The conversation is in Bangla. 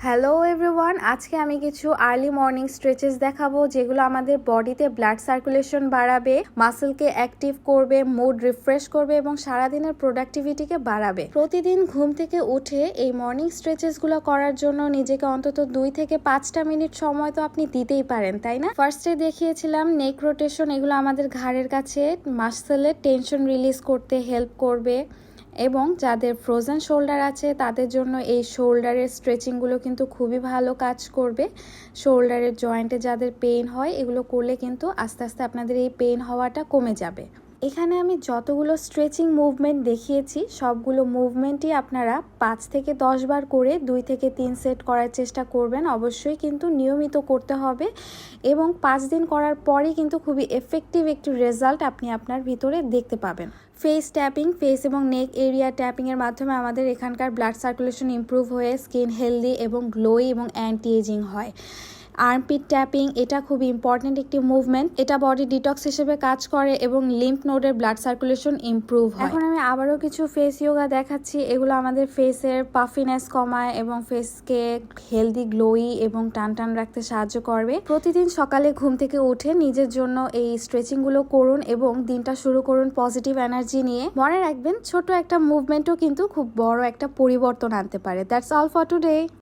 হ্যালো এভরিওয়ান, আজকে আমি কিছু আর্লি মর্নিং স্ট্রেচেস দেখাবো যেগুলো আমাদের বডিতে ব্লাড সার্কুলেশন বাড়াবে, মাসেলকে অ্যাক্টিভ করবে, মুড রিফ্রেশ করবে এবং সারাদিনের প্রোডাক্টিভিটিকে বাড়াবে। প্রতিদিন ঘুম থেকে উঠে এই মর্নিং স্ট্রেচেসগুলো করার জন্য নিজেকে অন্তত 2 থেকে 5টা মিনিট সময় তো আপনি দিতেই পারেন, তাই না? ফার্স্টে দেখিয়েছিলাম নেক রোটেশন, এগুলো আমাদের ঘাড়ের কাছে মাসেলের টেনশন রিলিজ করতে হেল্প করবে এবং যাদের ফ্রোজেন শোল্ডার আছে তাদের জন্য এই শোল্ডারের স্ট্রেচিংগুলো কিন্তু খুবই ভালো কাজ করবে। শোল্ডারের জয়েন্টে যাদের পেইন হয় এগুলো করলে কিন্তু আস্তে আস্তে আপনাদের এই পেইন হওয়াটা কমে যাবে। এখানে আমি যতগুলো স্ট্রেচিং মুভমেন্ট দেখিয়েছি সবগুলো মুভমেন্টই আপনারা 5 থেকে 10 বার করে 2 থেকে 3 সেট করার চেষ্টা করবেন। অবশ্যই কিন্তু নিয়মিত করতে হবে এবং 5 দিন করার পরই কিন্তু খুবই এফেক্টিভ একটি রেজাল্ট আপনি আপনার ভিতরে দেখতে পাবেন। ফেস ট্যাপিং, ফেস এবং নেক এরিয়া ট্যাপিংয়ের মাধ্যমে আমাদের এখানকার ব্লাড সার্কুলেশন ইমপ্রুভ হয়ে স্কিন হেলদি এবং গ্লোই এবং অ্যান্টি এজিং হয়। আর্মপিট ট্যাপিং, এটা খুবই ইম্পর্টেন্ট একটি মুভমেন্ট, এটা বডি ডিটক্স হিসেবে কাজ করে এবং লিম্ফ নোডের ব্লাড সার্কুলেশন ইমপ্রুভ হয়। এখন আমি আবারও কিছু ফেস ইয়োগা দেখাচ্ছি, এগুলো আমাদের ফেসের পাফিনেস কমায় এবং ফেসকে হেলদি গ্লোই এবং টান টান রাখতে সাহায্য করবে। প্রতিদিন সকালে ঘুম থেকে উঠে নিজের জন্য এই স্ট্রেচিংগুলো করুন এবং দিনটা শুরু করুন পজিটিভ এনার্জি নিয়ে। মনে রাখবেন ছোট একটা মুভমেন্টও কিন্তু খুব বড় একটা পরিবর্তন আনতে পারে। That's all for today.